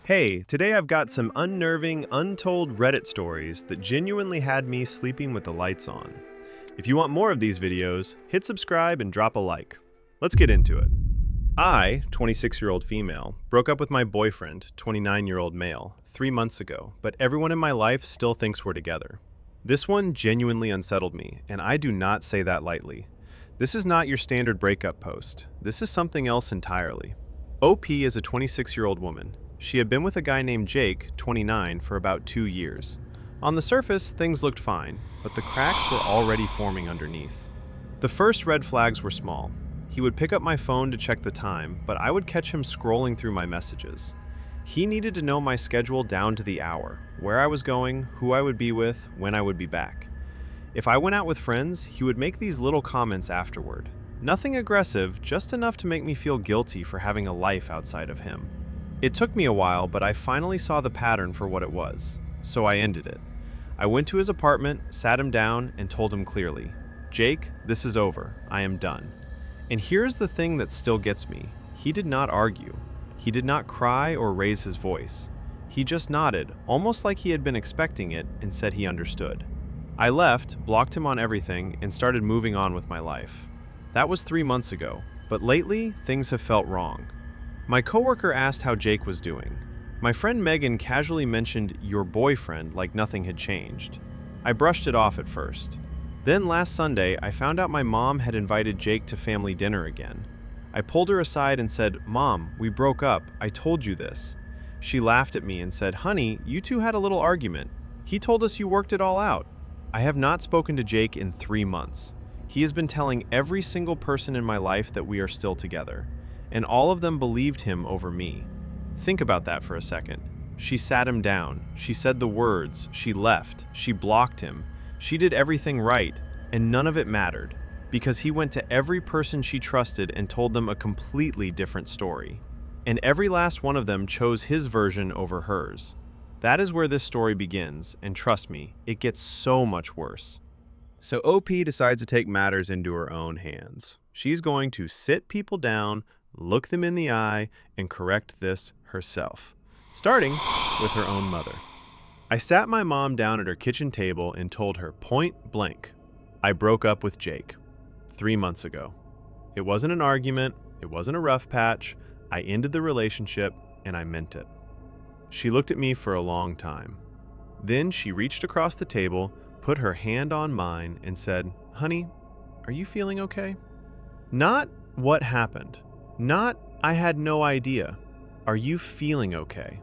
Hey, today I've got some unnerving, untold Reddit stories that genuinely had me sleeping with the lights on. If you want more of these videos, hit subscribe and drop a like. Let's get into it. I, 26-year-old female, broke up with my boyfriend, 29-year-old male, 3 months ago, but everyone in my life still thinks we're together. This one genuinely unsettled me, and I do not say that lightly. This is not your standard breakup post. This is something else entirely. OP is a 26-year-old woman. She had been with a guy named Jake, 29, for about 2 years. On the surface, things looked fine, but the cracks were already forming underneath. The first red flags were small. He would pick up my phone to check the time, but I would catch him scrolling through my messages. He needed to know my schedule down to the hour, where I was going, who I would be with, when I would be back. If I went out with friends, he would make these little comments afterward. Nothing aggressive, just enough to make me feel guilty for having a life outside of him. It took me a while, but I finally saw the pattern for what it was, so I ended it. I went to his apartment, sat him down, and told him clearly, "Jake, this is over. I am done." And here's the thing that still gets me. He did not argue. He did not cry or raise his voice. He just nodded, almost like he had been expecting it, and said he understood. I left, blocked him on everything, and started moving on with my life. That was 3 months ago, but lately, things have felt wrong. My coworker asked how Jake was doing. My friend Megan casually mentioned your boyfriend like nothing had changed. I brushed it off at first. Then last Sunday, I found out my mom had invited Jake to family dinner again. I pulled her aside and said, "Mom, we broke up. I told you this." She laughed at me and said, "Honey, you two had a little argument. He told us you worked it all out." I have not spoken to Jake in 3 months. He has been telling every single person in my life that we are still together. And all of them believed him over me. Think about that for a second. She sat him down, she said the words, she left, she blocked him, she did everything right, and none of it mattered, because he went to every person she trusted and told them a completely different story. And every last one of them chose his version over hers. That is where this story begins, and trust me, it gets so much worse. So OP decides to take matters into her own hands. She's going to sit people down, look them in the eye, and correct this herself, starting with her own mother. I sat my mom down at her kitchen table and told her point blank, I broke up with Jake 3 months ago. It wasn't an argument, it wasn't a rough patch, I ended the relationship, and I meant it. She looked at me for a long time. Then she reached across the table, put her hand on mine, and said, "Honey, are you feeling okay?" Not what happened. Not, I had no idea. Are you feeling okay?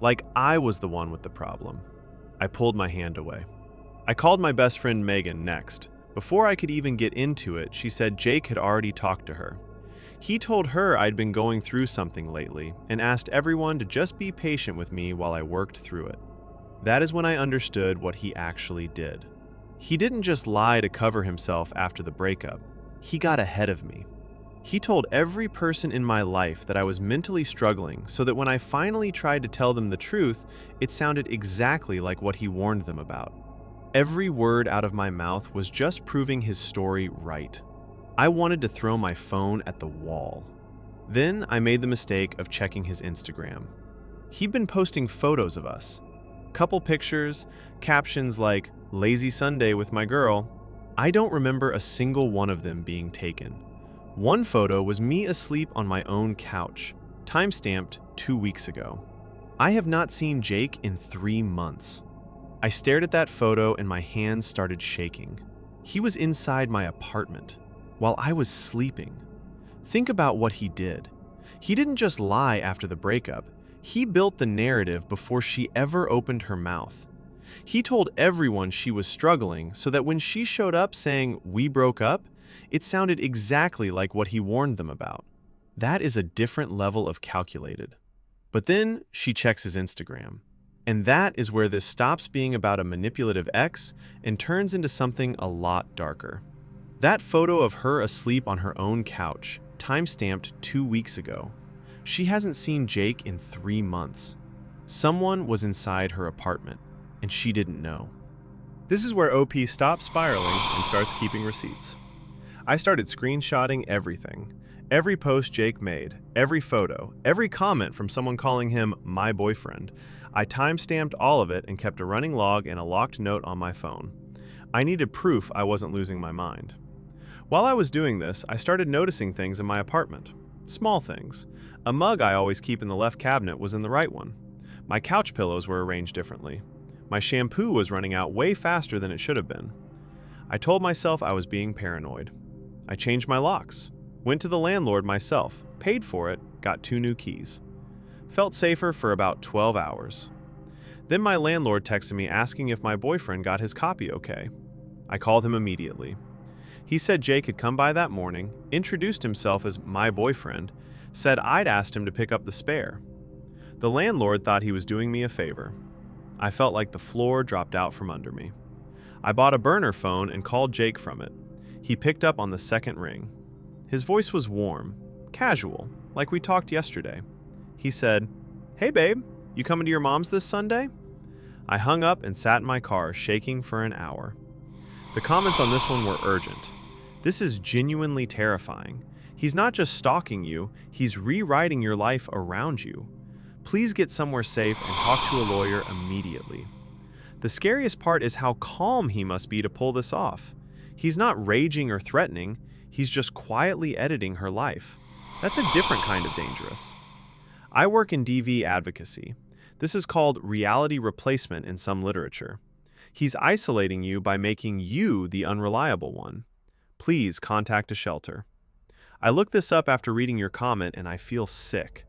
Like I was the one with the problem. I pulled my hand away. I called my best friend Megan next. Before I could even get into it, she said Jake had already talked to her. He told her I'd been going through something lately and asked everyone to just be patient with me while I worked through it. That is when I understood what he actually did. He didn't just lie to cover himself after the breakup. He got ahead of me. He told every person in my life that I was mentally struggling so that when I finally tried to tell them the truth, it sounded exactly like what he warned them about. Every word out of my mouth was just proving his story right. I wanted to throw my phone at the wall. Then I made the mistake of checking his Instagram. He'd been posting photos of us. Couple pictures, captions like, "Lazy Sunday with my girl." I don't remember a single one of them being taken. One photo was me asleep on my own couch, timestamped 2 weeks ago. I have not seen Jake in 3 months. I stared at that photo and my hands started shaking. He was inside my apartment, while I was sleeping. Think about what he did. He didn't just lie after the breakup. He built the narrative before she ever opened her mouth. He told everyone she was struggling so that when she showed up saying, "We broke up," it sounded exactly like what he warned them about. That is a different level of calculated. But then she checks his Instagram. And that is where this stops being about a manipulative ex and turns into something a lot darker. That photo of her asleep on her own couch, timestamped 2 weeks ago. She hasn't seen Jake in 3 months. Someone was inside her apartment, and she didn't know. This is where OP stops spiraling and starts keeping receipts. I started screenshotting everything. Every post Jake made, every photo, every comment from someone calling him my boyfriend, I time-stamped all of it and kept a running log and a locked note on my phone. I needed proof I wasn't losing my mind. While I was doing this, I started noticing things in my apartment. Small things. A mug I always keep in the left cabinet was in the right one. My couch pillows were arranged differently. My shampoo was running out way faster than it should have been. I told myself I was being paranoid. I changed my locks. Went to the landlord myself, paid for it, got 2 new keys. Felt safer for about 12 hours. Then my landlord texted me asking if my boyfriend got his copy okay. I called him immediately. He said Jake had come by that morning, introduced himself as my boyfriend, said I'd asked him to pick up the spare. The landlord thought he was doing me a favor. I felt like the floor dropped out from under me. I bought a burner phone and called Jake from it. He picked up on the second ring. His voice was warm, casual, like we talked yesterday. He said, "Hey babe, you coming to your mom's this Sunday?" I hung up and sat in my car, shaking for an hour. The comments on this one were urgent. This is genuinely terrifying. He's not just stalking you, he's rewriting your life around you. Please get somewhere safe and talk to a lawyer immediately. The scariest part is how calm he must be to pull this off. He's not raging or threatening, he's just quietly editing her life. That's a different kind of dangerous. I work in DV advocacy. This is called reality replacement in some literature. He's isolating you by making you the unreliable one. Please contact a shelter. I looked this up after reading your comment and I feel sick.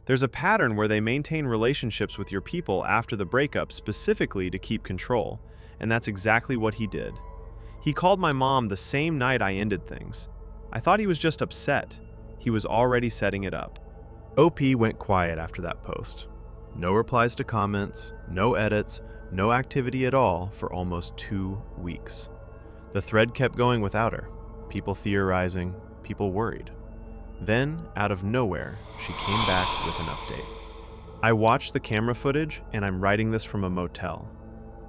There's a pattern where they maintain relationships with your people after the breakup specifically to keep control, and that's exactly what he did. He called my mom the same night I ended things. I thought he was just upset. He was already setting it up. OP went quiet after that post. No replies to comments, no edits, no activity at all for almost 2 weeks. The thread kept going without her. People theorizing, people worried. Then, out of nowhere, she came back with an update. I watched the camera footage and I'm writing this from a motel.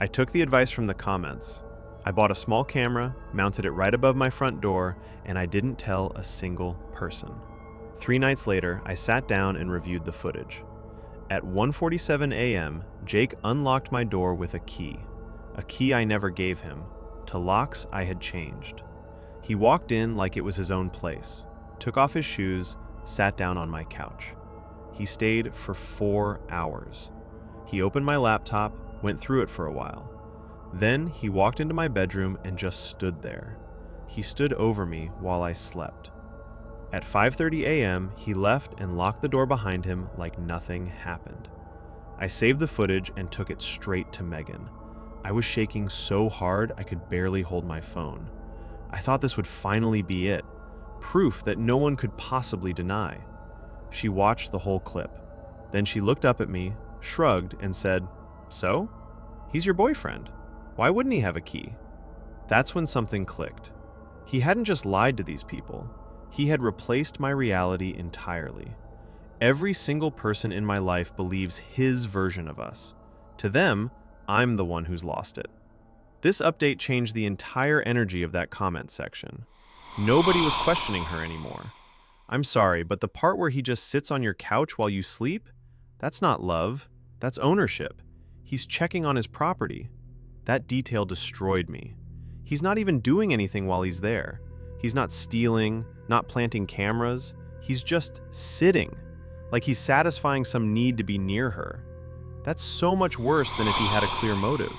I took the advice from the comments. I bought a small camera, mounted it right above my front door, and I didn't tell a single person. 3 nights later, I sat down and reviewed the footage. At 1:47 a.m., Jake unlocked my door with a key I never gave him, to locks I had changed. He walked in like it was his own place, took off his shoes, sat down on my couch. He stayed for 4 hours. He opened my laptop, went through it for a while. Then he walked into my bedroom and just stood there. He stood over me while I slept. At 5:30 a.m., he left and locked the door behind him like nothing happened. I saved the footage and took it straight to Megan. I was shaking so hard I could barely hold my phone. I thought this would finally be it. Proof that no one could possibly deny. She watched the whole clip. Then she looked up at me, shrugged, and said, "So? He's your boyfriend. Why wouldn't he have a key?" That's when something clicked. He hadn't just lied to these people. He had replaced my reality entirely. Every single person in my life believes his version of us. To them, I'm the one who's lost it. This update changed the entire energy of that comment section. Nobody was questioning her anymore. I'm sorry, but the part where he just sits on your couch while you sleep? That's not love. That's ownership. He's checking on his property. That detail destroyed me. He's not even doing anything while he's there. He's not stealing, not planting cameras. He's just sitting, like he's satisfying some need to be near her. That's so much worse than if he had a clear motive.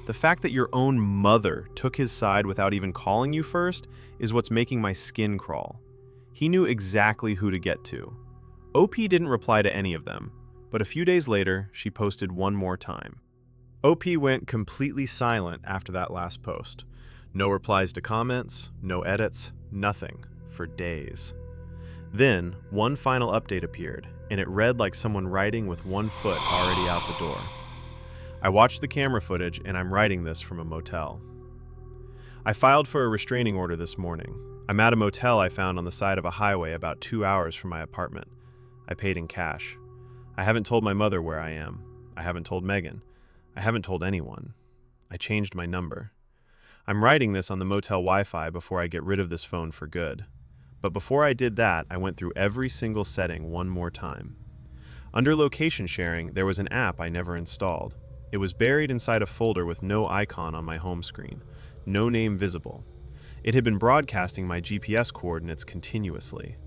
The fact that your own mother took his side without even calling you first is what's making my skin crawl. He knew exactly who to get to. OP didn't reply to any of them, but a few days later, she posted one more time. OP went completely silent after that last post. No replies to comments, no edits, nothing, for days. Then, one final update appeared, and it read like someone writing with one foot already out the door. I watched the camera footage, and I'm writing this from a motel. I filed for a restraining order this morning. I'm at a motel I found on the side of a highway about 2 hours from my apartment. I paid in cash. I haven't told my mother where I am. I haven't told Megan. I haven't told anyone. I changed my number. I'm writing this on the motel Wi-Fi before I get rid of this phone for good. but before I did that, I went through every single setting one more time. Under location sharing, there was an app I never installed. It was buried inside a folder with no icon on my home screen, no name visible. It had been broadcasting my GPS coordinates continuously.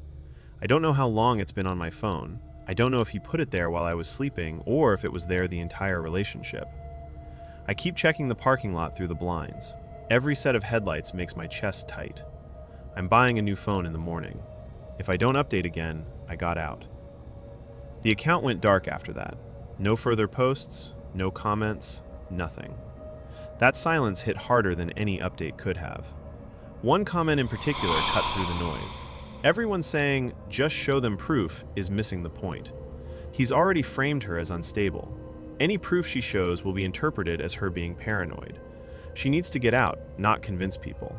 I don't know how long it's been on my phone. I don't know if he put it there while I was sleeping or if it was there the entire relationship. I keep checking the parking lot through the blinds. Every set of headlights makes my chest tight. I'm buying a new phone in the morning. If I don't update again, I got out. The account went dark after that. No further posts, no comments, nothing. That silence hit harder than any update could have. One comment in particular cut through the noise. Everyone saying, "Just show them proof," is missing the point. He's already framed her as unstable. Any proof she shows will be interpreted as her being paranoid. She needs to get out, not convince people.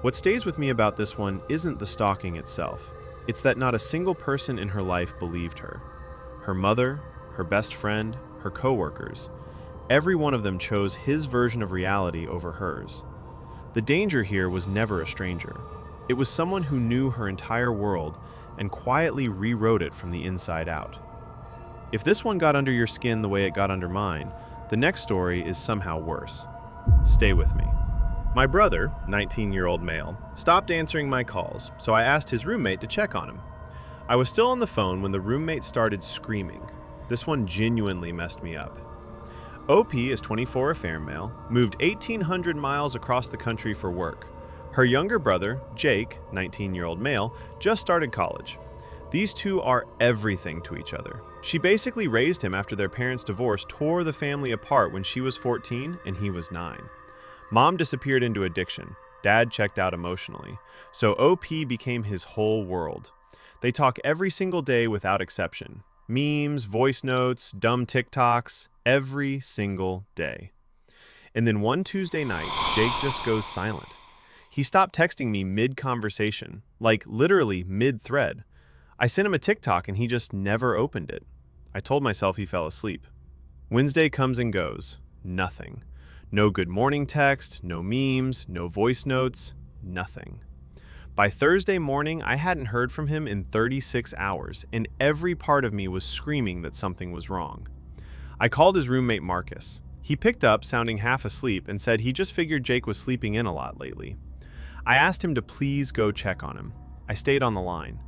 What stays with me about this one isn't the stalking itself. It's that not a single person in her life believed her. Her mother, her best friend, her coworkers. Every one of them chose his version of reality over hers. The danger here was never a stranger. It was someone who knew her entire world and quietly rewrote it from the inside out. If this one got under your skin the way it got under mine, the next story is somehow worse. Stay with me. My brother, 19-year-old male, stopped answering my calls, so I asked his roommate to check on him. I was still on the phone when the roommate started screaming. This one genuinely messed me up. OP is 24, a fair male, moved 1,800 miles across the country for work. Her younger brother, Jake, 19-year-old male, just started college. These two are everything to each other. She basically raised him after their parents' divorce tore the family apart when she was 14 and he was 9. Mom disappeared into addiction. Dad checked out emotionally. So OP became his whole world. They talk every single day without exception. Memes, voice notes, dumb TikToks, every single day. And then one Tuesday night, Jake just goes silent. He stopped texting me mid-conversation, like literally mid-thread. I sent him a TikTok and he just never opened it. I told myself he fell asleep. Wednesday comes and goes. Nothing. No good morning text, no memes, no voice notes, nothing. By Thursday morning, I hadn't heard from him in 36 hours, and every part of me was screaming that something was wrong. I called his roommate Marcus. He picked up, sounding half asleep, and said he just figured Jake was sleeping in a lot lately. I asked him to please go check on him. I stayed on the line.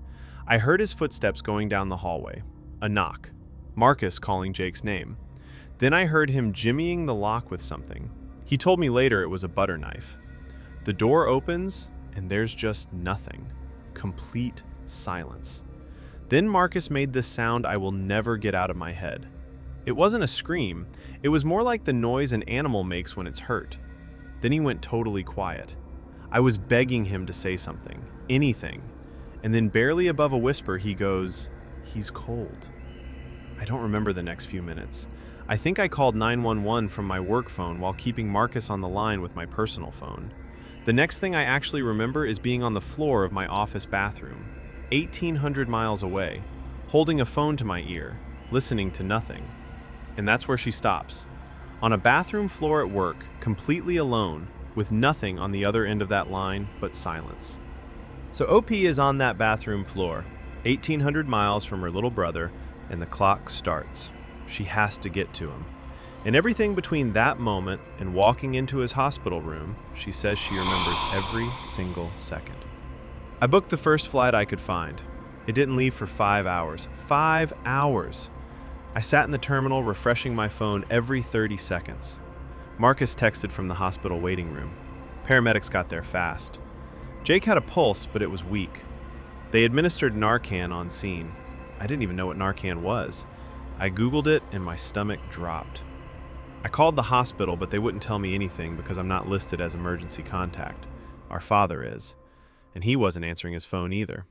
I heard his footsteps going down the hallway. A knock. Marcus calling Jake's name. Then I heard him jimmying the lock with something. He told me later it was a butter knife. The door opens, and there's just nothing. Complete silence. Then Marcus made this sound I will never get out of my head. It wasn't a scream. It was more like the noise an animal makes when it's hurt. Then he went totally quiet. I was begging him to say something, anything. And then barely above a whisper, he goes, "He's cold." I don't remember the next few minutes. I think I called 911 from my work phone while keeping Marcus on the line with my personal phone. The next thing I actually remember is being on the floor of my office bathroom, 1,800 miles away, holding a phone to my ear, listening to nothing. And that's where she stops. On a bathroom floor at work, completely alone, with nothing on the other end of that line but silence. So OP is on that bathroom floor, 1,800 miles from her little brother, and the clock starts. She has to get to him. And everything between that moment and walking into his hospital room, she says she remembers every single second. I booked the first flight I could find. It didn't leave for 5 hours. 5 hours! I sat in the terminal refreshing my phone every 30 seconds. Marcus texted from the hospital waiting room. Paramedics got there fast. Jake had a pulse, but it was weak. They administered Narcan on scene. I didn't even know what Narcan was. I Googled it and my stomach dropped. I called the hospital, but they wouldn't tell me anything because I'm not listed as emergency contact. Our father is. And he wasn't answering his phone either.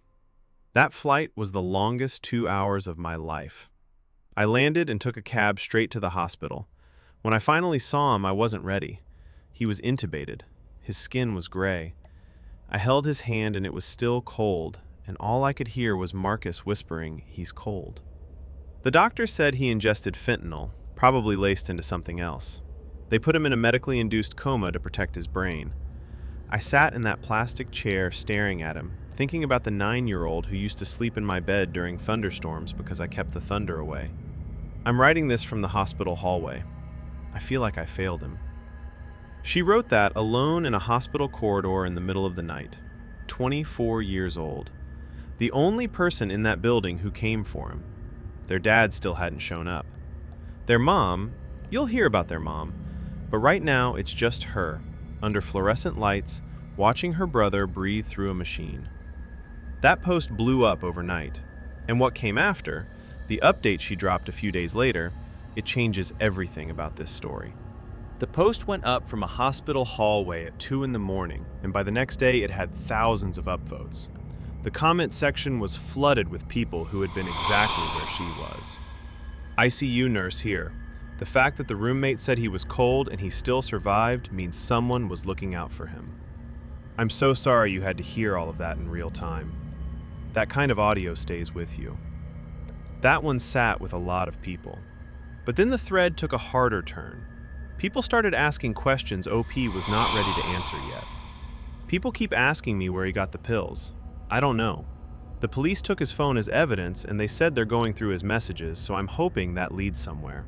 That flight was the longest 2 hours of my life. I landed and took a cab straight to the hospital. When I finally saw him, I wasn't ready. He was intubated. His skin was gray. I held his hand and it was still cold, and all I could hear was Marcus whispering, "He's cold." The doctor said he ingested fentanyl, probably laced into something else. They put him in a medically induced coma to protect his brain. I sat in that plastic chair staring at him, thinking about the 9-year-old who used to sleep in my bed during thunderstorms because I kept the thunder away. I'm writing this from the hospital hallway. I feel like I failed him. She wrote that alone in a hospital corridor in the middle of the night, 24 years old. The only person in that building who came for him. Their dad still hadn't shown up. Their mom, you'll hear about their mom, but right now it's just her, under fluorescent lights, watching her brother breathe through a machine. That post blew up overnight, and what came after, the update she dropped a few days later, it changes everything about this story. The post went up from a hospital hallway at 2 in the morning, and by the next day it had thousands of upvotes. The comment section was flooded with people who had been exactly where she was. ICU nurse here. The fact that the roommate said he was cold and he still survived means someone was looking out for him. I'm so sorry you had to hear all of that in real time. That kind of audio stays with you. That one sat with a lot of people. But then the thread took a harder turn. People started asking questions OP was not ready to answer yet. People keep asking me where he got the pills. I don't know. The police took his phone as evidence and they said they're going through his messages, so I'm hoping that leads somewhere.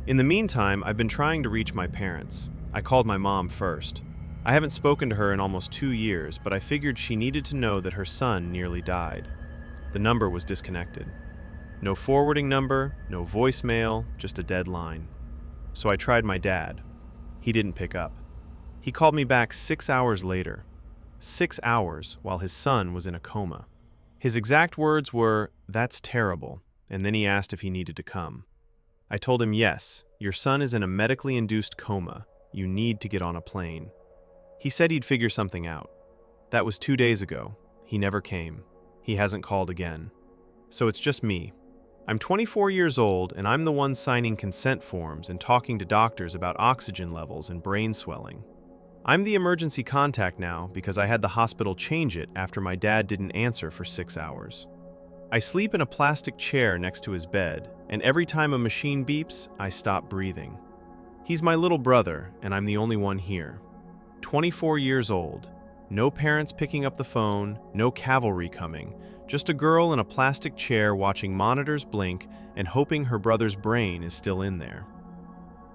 In the meantime, I've been trying to reach my parents. I called my mom first. I haven't spoken to her in almost 2 years, but I figured she needed to know that her son nearly died. The number was disconnected. No forwarding number, no voicemail, just a dead line. So I tried my dad. He didn't pick up. He called me back 6 hours later. 6 hours while his son was in a coma. His exact words were, "That's terrible," and then he asked if he needed to come. I told him, "Yes, your son is in a medically induced coma. You need to get on a plane." He said he'd figure something out. That was 2 days ago. He never came. He hasn't called again. So it's just me. I'm 24 years old, and I'm the one signing consent forms and talking to doctors about oxygen levels and brain swelling. I'm the emergency contact now because I had the hospital change it after my dad didn't answer for 6 hours. I sleep in a plastic chair next to his bed, and every time a machine beeps, I stop breathing. He's my little brother, and I'm the only one here. 24 years old, no parents picking up the phone, no cavalry coming, just a girl in a plastic chair watching monitors blink and hoping her brother's brain is still in there.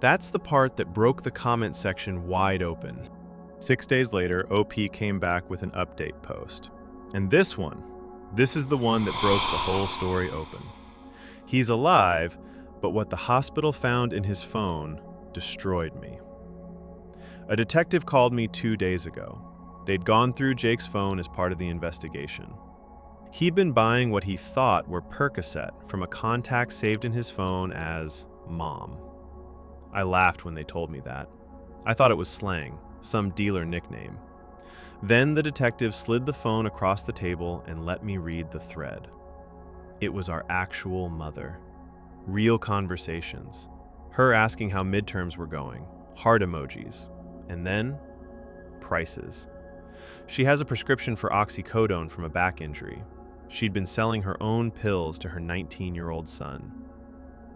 That's the part that broke the comment section wide open. 6 days later, OP came back with an update post. And this is the one that broke the whole story open. He's alive, but what the hospital found in his phone destroyed me. A detective called me 2 days ago. They'd gone through Jake's phone as part of the investigation. He'd been buying what he thought were Percocet from a contact saved in his phone as Mom. I laughed when they told me that. I thought it was slang, some dealer nickname. Then the detective slid the phone across the table and let me read the thread. It was our actual mother. Real conversations. Her asking how midterms were going. Heart emojis. And then, prices. She has a prescription for oxycodone from a back injury. She'd been selling her own pills to her 19-year-old son.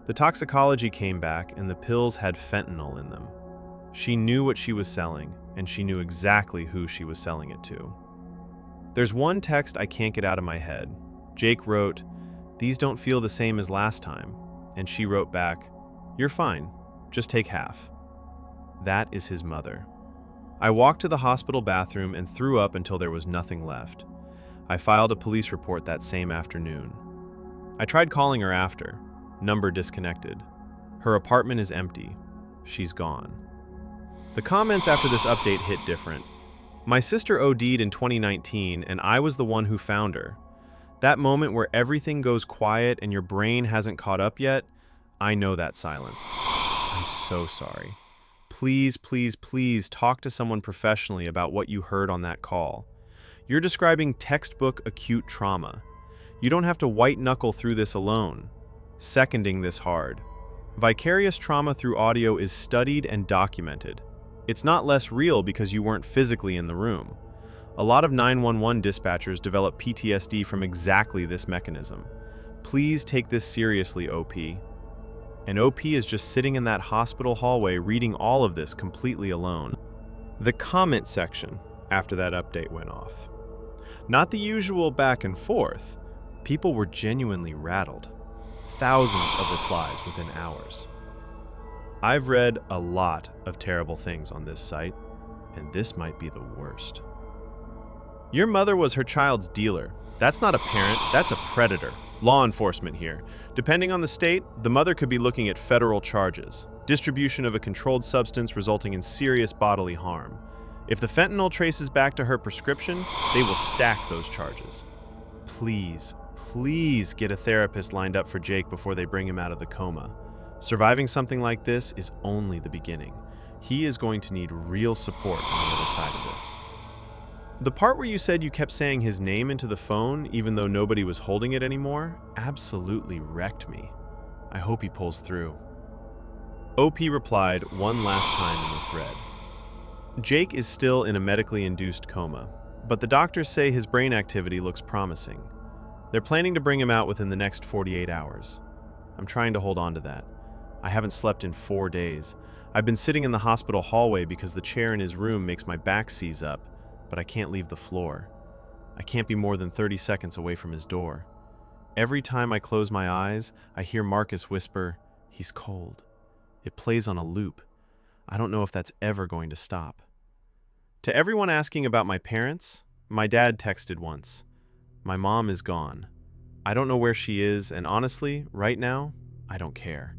The toxicology came back and the pills had fentanyl in them. She knew what she was selling, and she knew exactly who she was selling it to. There's one text I can't get out of my head. Jake wrote, "These don't feel the same as last time." And she wrote back, "You're fine, just take half." That is his mother. I walked to the hospital bathroom and threw up until there was nothing left. I filed a police report that same afternoon. I tried calling her after. Number disconnected. Her apartment is empty. She's gone. The comments after this update hit different. My sister OD'd in 2019 and I was the one who found her. That moment where everything goes quiet and your brain hasn't caught up yet, I know that silence. I'm so sorry. Please, please, please talk to someone professionally about what you heard on that call. You're describing textbook acute trauma. You don't have to white-knuckle through this alone. Seconding this hard. Vicarious trauma through audio is studied and documented. It's not less real because you weren't physically in the room. A lot of 911 dispatchers develop PTSD from exactly this mechanism. Please take this seriously, OP. And OP is just sitting in that hospital hallway reading all of this completely alone. The comment section after that update went off. Not the usual back and forth. People were genuinely rattled. Thousands of replies within hours. I've read a lot of terrible things on this site, and this might be the worst. Your mother was her child's dealer. That's not a parent, that's a predator. Law enforcement here. Depending on the state, the mother could be looking at federal charges. Distribution of a controlled substance resulting in serious bodily harm. If the fentanyl traces back to her prescription, they will stack those charges. Please, please get a therapist lined up for Jake before they bring him out of the coma. Surviving something like this is only the beginning. He is going to need real support on the other side of this. The part where you said you kept saying his name into the phone even though nobody was holding it anymore absolutely wrecked me. I hope he pulls through. OP replied one last time in the thread. Jake is still in a medically induced coma, but the doctors say his brain activity looks promising. They're planning to bring him out within the next 48 hours. I'm trying to hold on to that. I haven't slept in 4 days. I've been sitting in the hospital hallway because the chair in his room makes my back seize up, but I can't leave the floor. I can't be more than 30 seconds away from his door. Every time I close my eyes, I hear Marcus whisper, "He's cold." It plays on a loop. I don't know if that's ever going to stop. To everyone asking about my parents, my dad texted once. My mom is gone. I don't know where she is, and honestly, right now, I don't care.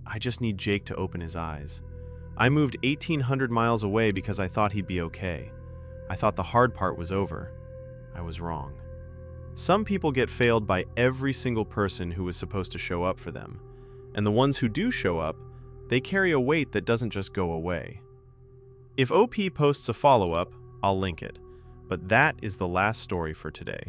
I just need Jake to open his eyes. I moved 1,800 miles away because I thought he'd be okay. I thought the hard part was over. I was wrong. Some people get failed by every single person who was supposed to show up for them. And the ones who do show up, they carry a weight that doesn't just go away. If OP posts a follow-up, I'll link it. But that is the last story for today.